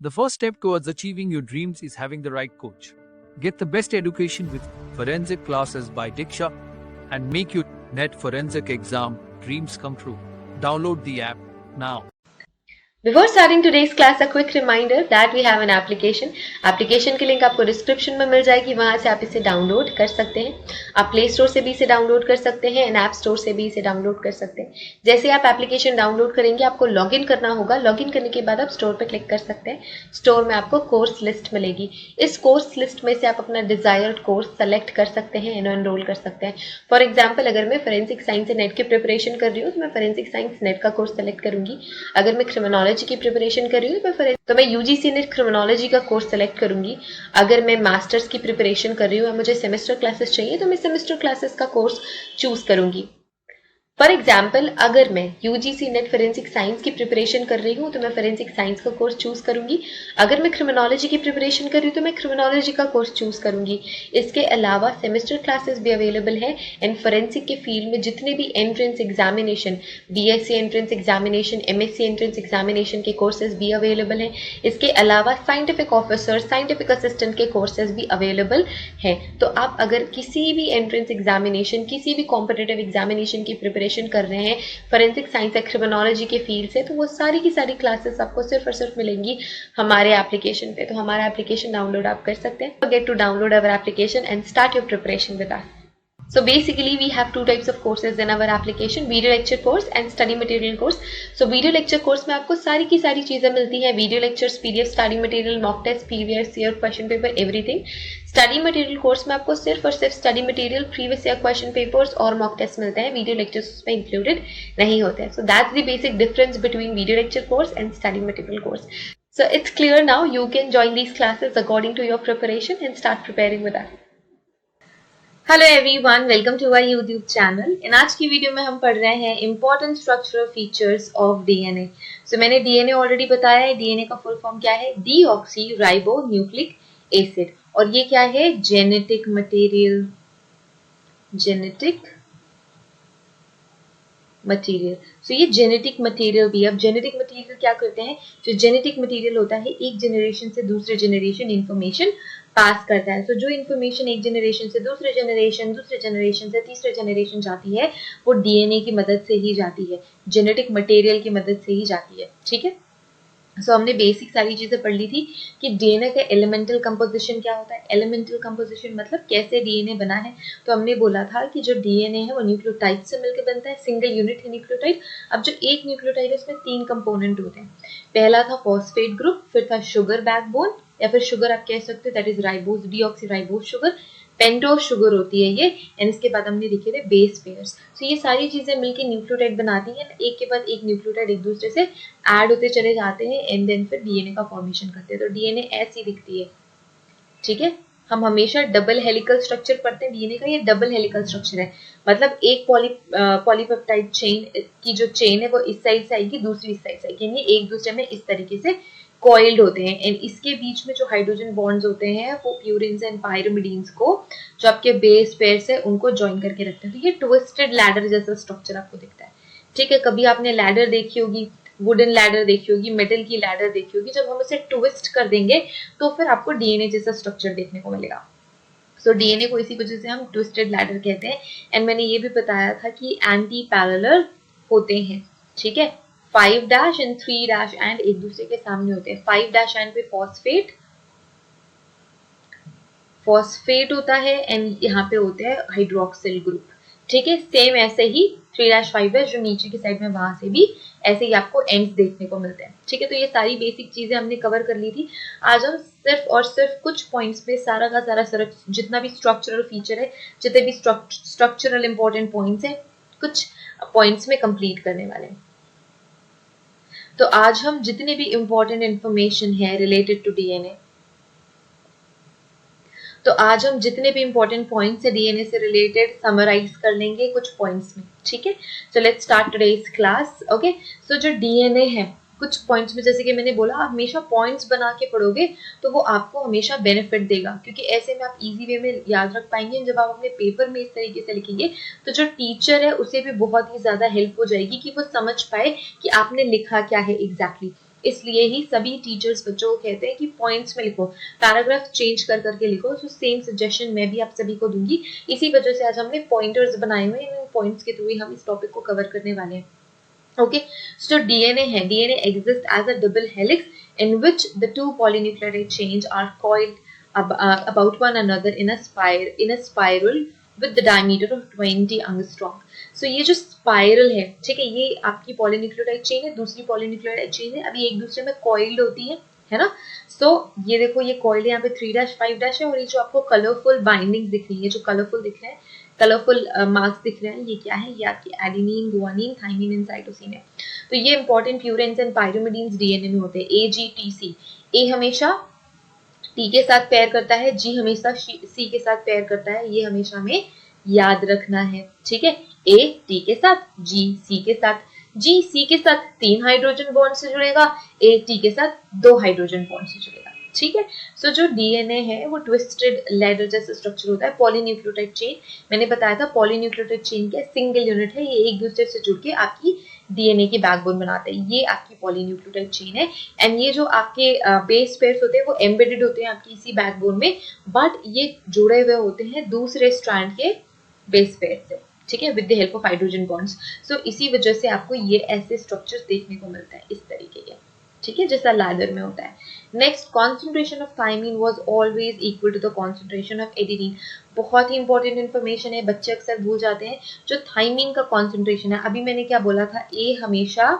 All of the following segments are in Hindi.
The first step towards achieving your dreams is having the right coach. Get the best education with forensic classes by Diksha and make your NET forensic exam dreams come true. Download the app now. Before starting today's class, a quick reminder that we have an application. Application की लिंक आपको डिस्क्रिप्शन में मिल जाएगी, वहां से आप इसे डाउनलोड कर सकते हैं. आप प्ले स्टोर से भी इसे डाउनलोड कर सकते हैं एंड ऐप स्टोर से भी इसे डाउनलोड कर सकते हैं. जैसे आप एप्लीकेशन डाउनलोड करेंगे आपको लॉगिन करना होगा. लॉगिन करने के बाद आप स्टोर पर क्लिक कर सकते हैं. स्टोर में आपको कोर्स लिस्ट मिलेगी. इस कोर्स लिस्ट में से आप अपना डिजायर्ड कोर्स सेलेक्ट कर सकते हैं एंड एनरोल कर सकते हैं. फॉर एग्जाम्पल, अगर मैं फोरेंसिक साइंस नेट की प्रिपरेशन कर रही हूँ तो मैं फोरेंसिक साइंस नेट का कोर्स सेलेक्ट करूंगी. अगर मैं क्रिमिनोलॉजी की प्रिपरेशन कर रही हूँ तो मैं यूजीसी नेट क्रिमिनोलॉजी का कोर्स सेलेक्ट करूंगी. अगर मैं मास्टर्स की प्रिपरेशन कर रही हूँ और मुझे सेमेस्टर क्लासेस चाहिए तो मैं सेमेस्टर क्लासेस का कोर्स चूज करूंगी. फॉर एग्जाम्पल, अगर मैं यूजीसी नेट फोरेंसिक साइंस की प्रिपरेशन कर रही हूँ तो मैं फोरेंसिक साइंस का कोर्स चूज करूंगी. अगर मैं क्रिमिनोलॉजी की प्रिपरेशन कर रही हूँ तो मैं क्रिमिनोलॉजी का कोर्स चूज करूंगी. इसके अलावा सेमेस्टर क्लासेस भी अवेलेबल है एंड फोरेंसिक के फील्ड में जितने भी entrance examination, BSc entrance examination, MSc entrance examination के कोर्सेज भी अवेलेबल हैं. इसके अलावा साइंटिफिक ऑफिसर, साइंटिफिक असिस्टेंट के कोर्सेज भी अवेलेबल हैं. तो आप अगर किसी भी एंट्रेंस एग्जामिनेशन, किसी भी कॉम्पिटिटिव एग्जामिनेशन की प्रिपरेशन कर रहे हैं फोरेंसिक साइंस या क्रिमिनोलॉजी के फील्ड से, तो वो सारी की सारी क्लासेस आपको सिर्फ और सिर्फ मिलेंगी हमारे एप्लीकेशन पे. तो हमारा एप्लीकेशन डाउनलोड आप कर सकते हैं. Get to download our application and start your preparation with us. So basically we have two types of courses in our application, video lecture course and study material course. So video lecture course में आपको सारी की सारी चीजें मिलती हैं. Video lectures, PDF, study material, mock test, previous year question paper, everything. Study material course में आपको सिर्फ और सिर्फ study material, previous year question papers और मॉक टेस्ट मिलते हैं. वीडियो लेक्चर्स उसमें इंक्लूडेड नहीं होते हैं. So that's the basic difference between video lecture course and study material course. So it's clear now. You can join these classes according to your preparation and start preparing with us. Hello everyone, welcome to our YouTube channel. In आज की वीडियो में हम पढ़ रहे हैं important structural features of DNA. So मैंने डीएनए ऑलरेडी बताया है. डीएनए का फुल फॉर्म क्या है? Deoxyribonucleic acid. और ये क्या है? Genetic material. Genetic material. So ये जेनेटिक मटेरियल भी. अब जेनेटिक मटेरियल क्या करते हैं? जो जेनेटिक मटेरियल होता है एक जनरेशन से दूसरे जनरेशन इंफॉर्मेशन पास करता है. तो जो इन्फॉर्मेशन एक जनरेशन से दूसरे जनरेशन, दूसरे जनरेशन से तीसरे जनरेशन जाती है वो डीएनए की मदद से ही जाती है, जेनेटिक मटेरियल की मदद से ही जाती है. ठीक है. सो हमने बेसिक सारी चीजें पढ़ ली थी कि डीएनए का एलिमेंटल कंपोजिशन क्या होता है. एलिमेंटल कंपोजिशन मतलब कैसे डीएनए बना है. तो हमने बोला था कि जो डीएनए है वो न्यूक्लियोटाइड से मिलकर बनता है. सिंगल यूनिट है न्यूक्लियोटाइड. अब जो एक न्यूक्लियोटाइड है उसमें 3 कंपोनेंट होते हैं. पहला था फॉस्फेट ग्रुप, फिर था शुगर बैकबोन या फिर शुगर आप कह सकते हो, that is ribose, deoxy ribose sugar. Pentose sugar होती है ये. एंड इसके बाद हमने लिखे थे बेस पेयर्स. तो ये सारी चीजें मिलकर न्यूक्लियोटाइड बनाती हैं. एक के बाद एक न्यूक्लियोटाइड एक दूसरे से ऐड होते चले जाते हैं एंड देन फिर डीएनए का फॉर्मेशन करते हैं. तो डीएनए ऐसी दिखती है. ठीक है. हम हमेशा डबल हेलिकल स्ट्रक्चर पढ़ते हैं डीएनए का. ये डबल हेलिकल स्ट्रक्चर है. मतलब एक पॉलीपेप्टाइड चेन की जो चेन है वो इस साइड से आएगी, दूसरी इस साइड से आएगी. यानी एक दूसरे में इस तरीके से कॉइल्ड होते हैं. एंड इसके बीच में जो हाइड्रोजन बॉन्ड्स होते हैं वो प्यूरिन्स एंड पायरिमिडीन्स को, जो आपके बेस पेयर्स है, उनको ज्वाइन करके रखते हैं. तो ये ट्विस्टेड लैडर जैसा स्ट्रक्चर आपको दिखता है. ठीक है. कभी आपने लैडर देखी होगी, वुडन लैडर देखी होगी, मेटल की लैडर देखी होगी. जब हम उसे ट्विस्ट कर देंगे तो फिर आपको डीएनए जैसा स्ट्रक्चर देखने को मिलेगा. सो डीएनए को इसी वजह से हम ट्विस्टेड लैडर कहते हैं. एंड मैंने ये भी बताया था कि एंटी पैरेलल होते हैं. ठीक है. 5' एंड 3' एंड एक दूसरे के सामने होते हैं. 5' एंड पे फॉस्फेट होता है एंड यहाँ पे होते हैं हाइड्रोक्सिल ग्रुप. ठीक है. सेम ऐसे ही 3' 5' जो नीचे की साइड में, वहां से भी ऐसे ही आपको एंड्स देखने को मिलते हैं. ठीक है. तो ये सारी बेसिक चीजें हमने कवर कर ली थी. आज हम सिर्फ और सिर्फ कुछ पॉइंट्स पे सारा का सारा जितना भी स्ट्रक्चरल फीचर है, जितने भी स्ट्रक्चरल इंपॉर्टेंट पॉइंट्स है, कुछ पॉइंट्स में कंप्लीट करने वाले हैं. तो आज हम जितने भी इंपॉर्टेंट इंफॉर्मेशन है रिलेटेड टू डीएनए, तो आज हम जितने भी इंपॉर्टेंट पॉइंट्स है डीएनए से रिलेटेड समराइज कर लेंगे कुछ पॉइंट्स में. ठीक है. So let's start today's class. Okay. So जो डीएनए है कुछ पॉइंट्स में, जैसे कि मैंने बोला, आप हमेशा पॉइंट्स बना के पढ़ोगे तो वो आपको हमेशा बेनिफिट देगा, क्योंकि ऐसे में आप इजी वे में याद रख पाएंगे. जब आप अपने पेपर में इस तरीके से लिखेंगे तो जो टीचर है उसे भी बहुत ही ज्यादा हेल्प हो जाएगी कि वो समझ पाए कि आपने लिखा क्या है एग्जैक्टली. इसलिए ही सभी टीचर्स बच्चों को कहते हैं कि पॉइंट्स में लिखो, पैराग्राफ चेंज कर करके लिखो। तो सेम सजेशन मैं भी आप सभी को दूंगी। इसी वजह से आज हमने पॉइंटर्स बनाए हुए हैं, इन पॉइंट्स के थ्रू ही हम इस टॉपिक को कवर करने वाले हैं। ओके, सो डीएनए है, DNA exist as a double helix in which the two polynucleotide chains are coiled about one another in a spiral with the diameter of 20 angstrom. So ये जो स्पाइरल है, ठीक है, ये आपकी पॉलीन्यूक्लियोटाइड चेन है, दूसरी पॉलीन्यूक्लियोटाइड चेन है, अभी एक दूसरे में कॉइल्ड होती है ना। सो ये देखो, ये कॉइल्ड यहाँ पे 3' 5' है, और ये जो आपको कलरफुल बाइंडिंग दिख रही है, जो कलरफुल दिख रहे हैं, कलरफुल मार्क्स दिख रहे हैं, ये क्या है? ये आपकी adenine, guanine, thymine and cytosine है। तो ये इंपॉर्टेंट प्यूरेंस एंड पायरिमिडीन्स डीएनए में होते हैं। AGTC, ए हमेशा टी के साथ पेयर करता है, जी हमेशा सी के साथ पेयर करता है, ये हमेशा हमें याद रखना है, ठीक है। ए टी के साथ, जी सी के साथ, जी सी के साथ 3 हाइड्रोजन बॉन्ड से जुड़ेगा, ए टी के साथ 2 हाइड्रोजन बॉन्ड से जुड़ेगा, ठीक है। सो जो डीएनए है वो ट्विस्टेड लैडर जैसा स्ट्रक्चर होता है। पॉलीन्यूक्लियोटाइड चेन, मैंने बताया था पॉलीन्यूक्लियोटाइड चेन क्या सिंगल यूनिट है, ये एक दूसरे से जुड़ के आपकी डीएनए की बैकबोन बनाते हैं। ये आपकी पॉलीन्यूक्लियोटाइड चेन है, एंड ये जो आपके बेस पेयर्स होते हैं वो एम्बेडेड होते हैं आपकी इसी बैकबोन में, बट ये जुड़े हुए होते हैं दूसरे स्ट्रैंड के बेस पेयर से, ठीक है, with the help of hydrogen bonds. So इसी वजह से आपको ये ऐसे स्ट्रक्चर्स देखने को मिलता है इस तरीके के, ठीक है, जैसा लैडर में होता है। Next, concentration of thymine was always equal to the concentration of adenine. बहुत ही इंपॉर्टेंट इन्फॉर्मेशन है, बच्चे अक्सर भूल जाते हैं। जो थाइमिन का कॉन्सेंट्रेशन है, अभी मैंने क्या बोला था, ए हमेशा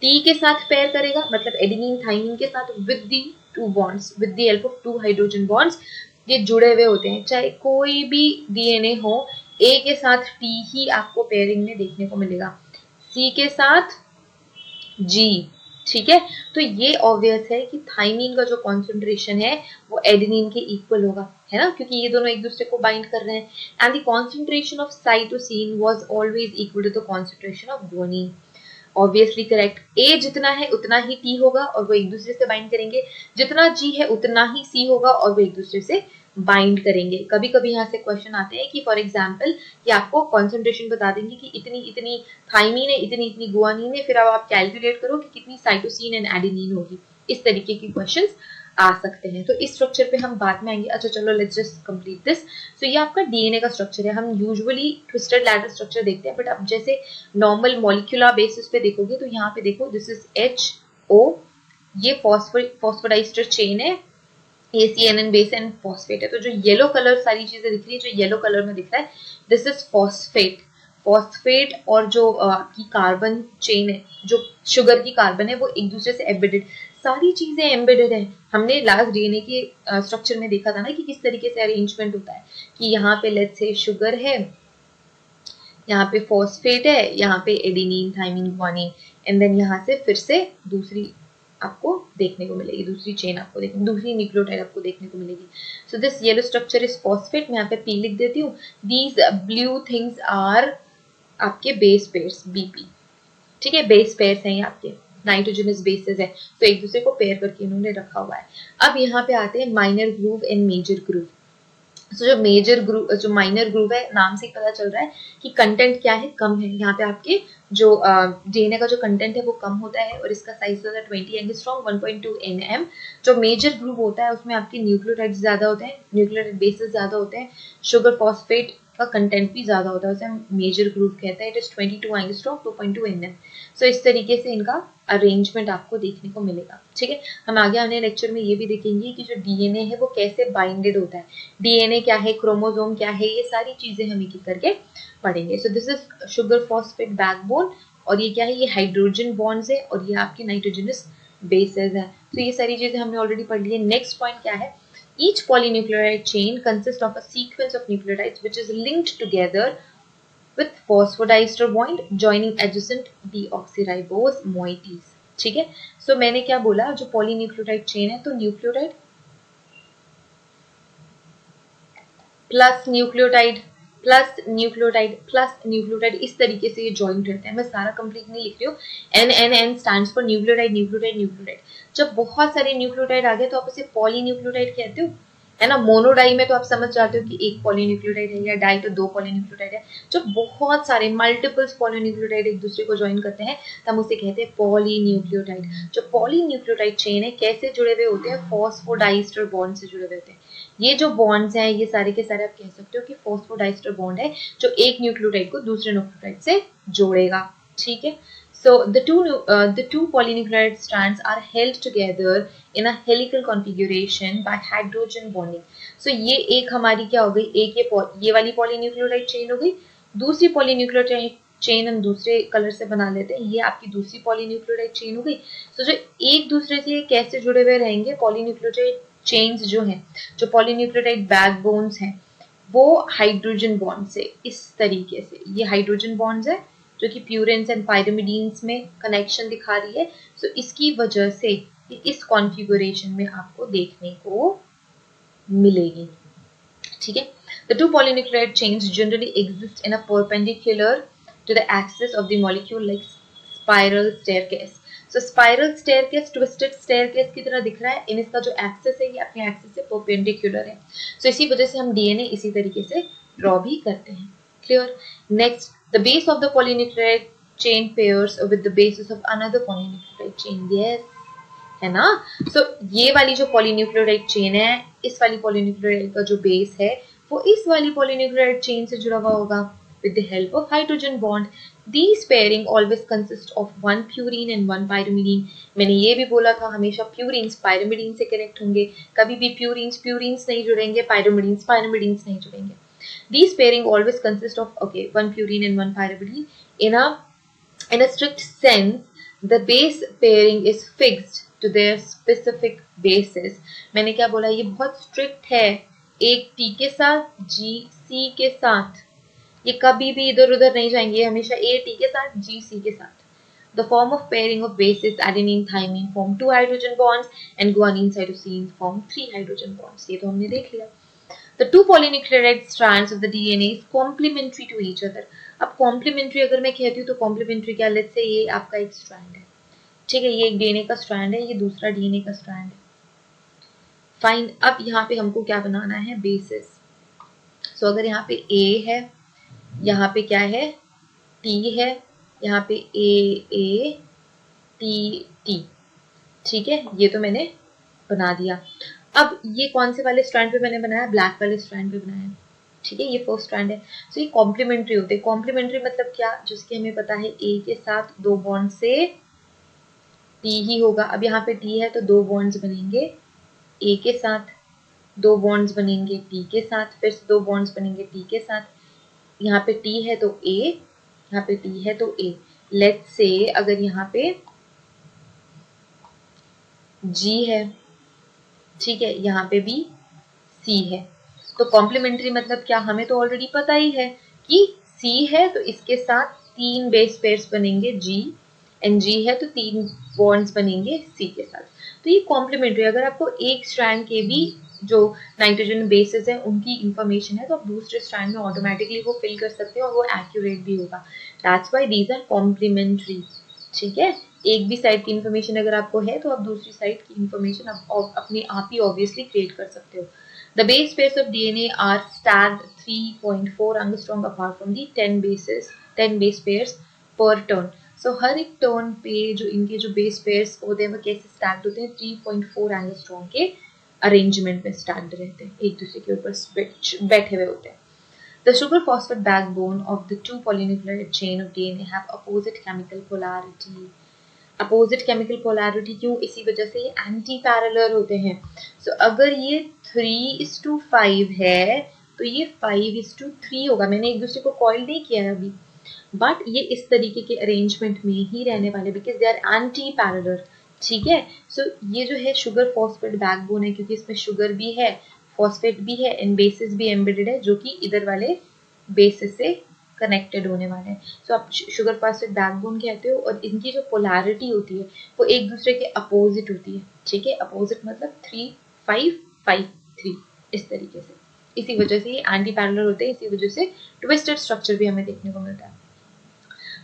टी के साथ पेयर करेगा, मतलब एडेनिन थाइमिन के साथ, with the 2 bonds, with the help of 2 hydrogen bonds, ये जुड़े हुए होते हैं। चाहे कोई भी डीएनए हो, ए के साथ टी ही आपको पेयरिंग में देखने को मिलेगा, सी के साथ जी, ठीक है। तो ये ऑब्वियस है कि थाइमिन का जो कॉन्सेंट्रेशन है वो एडेनिन के इक्वल होगा, है ना, क्योंकि ये दोनों एक दूसरे को बाइंड कर रहे हैं। And the concentration of cytosine was always equal to the concentration of guanine. Obviously correct, A जितना है उतना ही टी होगा और वो एक दूसरे से बाइंड करेंगे, जितना जी है उतना ही सी होगा और वो एक दूसरे से बाइंड करेंगे। कभी कभी यहाँ से क्वेश्चन आते हैं कि फॉर एग्जाम्पल कि आपको कॉन्सेंट्रेशन बता देंगे कि इतनी इतनी थाइमिन है, इतनी इतनी गुआनिन है, फिर अब आप कैलकुलेट करो कि कितनी साइटोसिन एंड एडेनिन होगी। इस तरीके के क्वेश्चंस आ सकते हैं, तो इस स्ट्रक्चर पे हम बाद में आएंगे। अच्छा चलो, लेट्स जस्ट कंप्लीट दिस। सो ये आपका डीएनए का स्ट्रक्चर है। हम यूजुअली ट्विस्टेड लैडर स्ट्रक्चर देखते हैं, बट अब जैसे नॉर्मल मॉलिक्यूलर बेसिस पे देखोगे तो यहाँ पे देखो, दिस इज HO, ये फॉस्फोडाइस्टर चेन है, ACNN बेस एंड फॉस्फेट है। तो जो येलो कलर सारी चीजें दिख रही है, जो येलो कलर में दिख रहा है, दिस इज फॉस्फेट। फॉस्फेट और जो आपकी कार्बन चेन है, जो शुगर की कार्बन है, वो एक दूसरे से एम्बेडेड, सारी चीजें एम्बेडेड है। हमने लास्ट डीएनए के स्ट्रक्चर में देखा था ना कि किस तरीके से अरेंजमेंट होता है, कि यहाँ पे लेट्स से शुगर है, यहाँ पे फॉस्फेट है, यहाँ पे adenine, thymine, guanine, and then यहाँ से फिर से दूसरी आपको देखने को मिलेगी, दूसरी चेन आपको देखने, दूसरी न्यूक्लियोटाइड आपको देखने को मिलेगी। So this yellow structure is phosphate. मैं यहाँ पे P लिख देती हूँ। दीज ब्लू थिंग्स आर आपके बेस पेयर्स, BP, ठीक है, बेस पेयर्स हैं ये आपके, नाइट्रोजनस बेसेस है, तो एक दूसरे को पेयर करके इन्होंने रखा हुआ है। अब यहाँ पे आते हैं minor groove and major groove. So जो मेजर ग्रुप, जो माइनर ग्रुप है, नाम से ही पता चल रहा है कि कंटेंट क्या है, कम है। यहाँ पे आपके जो डीएनए का जो कंटेंट है वो कम होता है और इसका साइज होता है 20 एंगस्ट्रॉम 1.2 nm। जो मेजर ग्रुप होता है उसमें आपके न्यूक्लियोटाइड्स ज्यादा होते हैं, न्यूक्लियोटाइड बेसेस ज्यादा होते हैं, शुगर फॉस्फेट का कंटेंट भी ज्यादा होता है, उसे हम मेजर ग्रुप कहते हैं। It is 22 angstrom 2.2 nm। सो इस तरीके से इनका अरेंजमेंट आपको देखने को मिलेगा, ठीक है। हम आगे आने लेक्चर में ये भी देखेंगे कि जो डीएनए है वो कैसे बाइंडेड होता है, डीएनए क्या है, क्रोमोसोम क्या है, ये सारी चीजें हम एक एक करके पढ़ेंगे। So this is sugar phosphate backbone, और ये क्या है, ये हाइड्रोजन बॉन्ड्स है, और ये आपके नाइट्रोजनस बेसेस है। तो ये सारी चीजें हमने ऑलरेडी पढ़ ली है। नेक्स्ट पॉइंट क्या है, each polynucleotide chain consists of a sequence of nucleotides which is linked together with phosphodiester bond joining adjacent deoxyribose moieties, ठीक है। सो मैंने क्या बोला, जो पॉलीन्यूक्लियोटाइड चेन है, तो nucleotide plus nucleotide plus nucleotide plus nucleotide, इस तरीके से ये जॉइंट रहते हैं। मैं सारा कंप्लीट नहीं लिख रही हूँ। NNN stands for nucleotide nucleotide nucleotide. जब बहुत सारे न्यूक्लियोटाइड आ गए तो आप इसे पॉलीन्यूक्लियोटाइड कहते हो, है ना। मोनोडाई में तो आप समझ जाते हो कि एक पॉलीन्यूक्लियोटाइड है, या डाई तो दो पॉलीन्यूक्लियोटाइड है। जब बहुत सारे मल्टीपल्स पॉलीन्यूक्लियोटाइड एक दूसरे को ज्वाइन करते हैं तब उसे कहते हैं पॉलीन्यूक्लियोटाइड। जो पॉलीन्यूक्लियोटाइड चेन है कैसे जुड़े हुए होते हैं, फॉस्फोडाइस्टर बॉन्ड से जुड़े हुए होते हैं। ये जो बॉन्ड्स हैं ये सारे के सारे आप कह सकते हो कि फॉस्फोडाइस्टर बॉन्ड है जो एक न्यूक्लियोटाइड को दूसरे न्यूक्लियोटाइड से जोड़ेगा, ठीक है। So the two polynucleotide strands are held together in a helical configuration by hydrogen bonding. So ये एक हमारी क्या हो गई, एक ये वाली पॉलीन्यूक्लियोटाइड चेन हो गई। दूसरी पॉलीन्यूक्लियोटाइड चेन हम दूसरे कलर से बना लेते हैं, ये आपकी दूसरी पॉलीन्यूक्लियोटाइड चेन हो गई। So जो एक दूसरे से कैसे जुड़े हुए रहेंगे, पॉलीन्यूक्लियोटाइड चेन्स जो हैं, जो पॉलीन्यूक्लियोटाइड बैकबोन्स हैं, वो हाइड्रोजन बॉन्ड से इस तरीके से, ये हाइड्रोजन बॉन्ड्स है जो कि प्यूरेंस एंड पायरिमिडीन्स में कनेक्शन दिखा रही है। सो इसकी वजह से इस कॉन्फ़िगरेशन में आपको देखने को मिलेगी, ठीक है। The two polynucleotide chains generally exist in a perpendicular to the axis of the molecule like spiral staircase. So spiral staircase twisted staircase की तरह दिख रहा है, इन इसका जो एक्सिस है ये अपने एक्सिस से परपेंडिकुलर है। So इसी वजह से हम डीएनए इसी तरीके से ड्रॉ भी करते हैं। Clear? Next, the base of the polynucleotide chain pairs with the bases of another polynucleotide chain. Yes, है ना। So ये वाली जो पॉलीन्यूक्लियोटाइड चेन है, इस वाली पॉलीन्यूक्लियोटाइड का जो बेस है वो इस वाली पॉलीन्यूक्लियोटाइड चेन से जुड़ा हुआ होगा with the help of hydrogen bond. These pairing always consist of one purine and one pyrimidine. मैंने ये भी बोला था हमेशा प्यूरिन्स पायरिमिडीन से कनेक्ट होंगे, कभी भी प्यूरिन्स प्यूरिन्स नहीं जुड़ेंगे, पायरिमिडीन्स पायरिमिडीन्स नहीं जुड़ेंगे। These pairing always consist of one purine and one pyrimidine. In a strict sense, the base pairing is fixed to their specific bases. मैंने क्या बोला, ये बहुत स्ट्रिक्ट है, एक टी के साथ जी सी के साथ, ये कभी भी इधर उधर नहीं जाएंगे, हमेशा ए टी के साथ जी सी के साथ। The form of pairing of bases adenine thymine form 2 hydrogen bonds and guanine cytosine form 3 hydrogen bonds. ये तो हमने देख लिया। The two polynucleotide strands of the DNA is complementary to each other. अब complementary अगर मैं कहती हूँ तो complementary क्या, let's say ये आपका एक strand है, ठीक है, ये एक DNA का strand है, ये दूसरा DNA का strand है। Fine, अब यहाँ पे हमको क्या बनाना है, bases. So अगर यहाँ पे A है, यहाँ पे क्या है, T है, यहाँ पे A T T, ठीक है, ये तो मैंने बना दिया। अब ये कौन से वाले स्ट्रैंड पे मैंने बनाया, ब्लैक वाले स्ट्रैंड पे बनाया, ठीक है, ये फर्स्ट स्ट्रैंड है। सो ये कॉम्प्लीमेंट्री होते हैं। कॉम्प्लीमेंट्री मतलब क्या, जिसके हमें पता है ए के साथ दो बॉन्ड से टी ही होगा। अब यहाँ पे टी है तो दो बॉन्ड्स बनेंगे ए के साथ, दो बॉन्ड्स बनेंगे टी के साथ, फिर से दो बॉन्ड्स बनेंगे टी के साथ। यहाँ पे टी है तो ए, यहाँ पे टी है तो ए। लेट्स से अगर यहाँ पे जी है, ठीक है, यहाँ पे भी सी है, तो कॉम्प्लीमेंट्री मतलब क्या, हमें तो ऑलरेडी पता ही है कि सी है तो इसके साथ तीन बेस पेयर्स बनेंगे जी, एंड जी है तो तीन बॉन्ड्स बनेंगे सी के साथ। तो ये कॉम्प्लीमेंट्री, अगर आपको एक स्ट्रैंड के भी जो नाइट्रोजन बेसिस है उनकी इंफॉर्मेशन है तो आप दूसरे स्ट्रैंड में ऑटोमेटिकली वो फिल कर सकते हो और वो एक्यूरेट भी होगा। That's why these are complementary, ठीक है। एक भी साइड की इंफॉर्मेशन अगर आपको है तो आप दूसरी साइड की इंफॉर्मेशन अपने आप ही ऑब्वियसली क्रिएट कर सकते हो। The base pairs of DNA are stacked 3.4 angstrom apart from the 10 base pairs per turn. So हर एक टर्न पे जो इनके जो बेस पेयर्स होते हैं वो कैसे स्टैक्ड होते हैं, 3.4 एंगस्ट्रॉम के अरेंजमेंट में स्टैक्ड रहते हैं, एक दूसरे के ऊपर बैठे हुए होते हैं। The sugar phosphate backbone of the two polynucleotide chain of DNA have opposite chemical polarity. Opposite chemical polarity क्यों, इसी वजह से ये एंटी पैरेलल होते हैं। सो अगर ये 3:5 है तो ये 5:3 होगा। मैंने एक दूसरे को कॉइल नहीं किया है अभी, बट ये इस तरीके के अरेंजमेंट में ही रहने वाले, because they are antiparallel, ठीक है। सो ये जो है शुगर फॉस्फेट बैकबोन है, क्योंकि इसमें शुगर भी है, फॉस्फेट भी है एंड बेसिस भी एम्बेडेड है, जो कि इधर वाले बेसिस से कनेक्टेड होने वाले हैं। सो आप शुगर फॉस्फेट बैकबोन कहते हो, और इनकी जो पोलैरिटी होती है वो एक दूसरे के अपोजिट होती है, ठीक है। अपोजिट मतलब 3:5:5:3 इस तरीके से, इसी वजह से ये एंटी पैरेलल होते हैं, इसी वजह से ट्विस्टेड स्ट्रक्चर भी हमें देखने को मिलता है।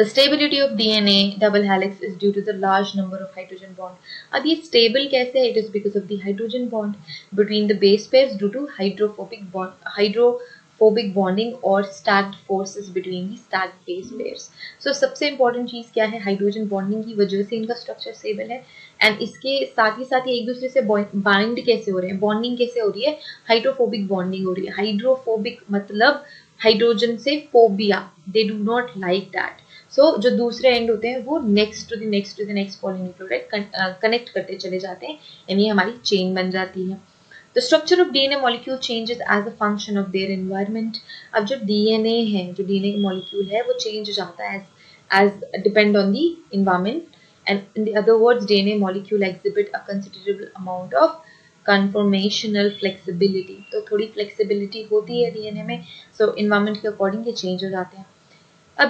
The stability of DNA double helix is due to the large number of hydrogen bond. अब ये stable कैसे है? It is because of the hydrogen bond between the base pairs due to hydrophobic bonding or stacked forces between the stacked base pairs. So सबसे important चीज क्या है? हाइड्रोजन बॉन्डिंग की वजह से इनका स्ट्रक्चर स्टेबल है एंड इसके साथ ही एक दूसरे से बाइंड कैसे हो रहे हैं, बॉन्डिंग कैसे हो रही है? हाइड्रोफोबिक बॉन्डिंग हो रही है. हाइड्रोफोबिक मतलब हाइड्रोजन से phobia, they do not like that. So जो दूसरे एंड होते हैं वो next to the next polynucleotide connect करते चले जाते हैं यानी हमारी चेन बन जाती है. The structure of DNA molecule changes as a function of their environment. अब जो DNA है, जो DNA molecule है, वो change हो जाता है as depend on the environment. And in the other words, DNA molecule exhibit a considerable amount of conformational flexibility. तो थोड़ी flexibility होती है DNA में, so environment के according ये change हो जाते हैं. अब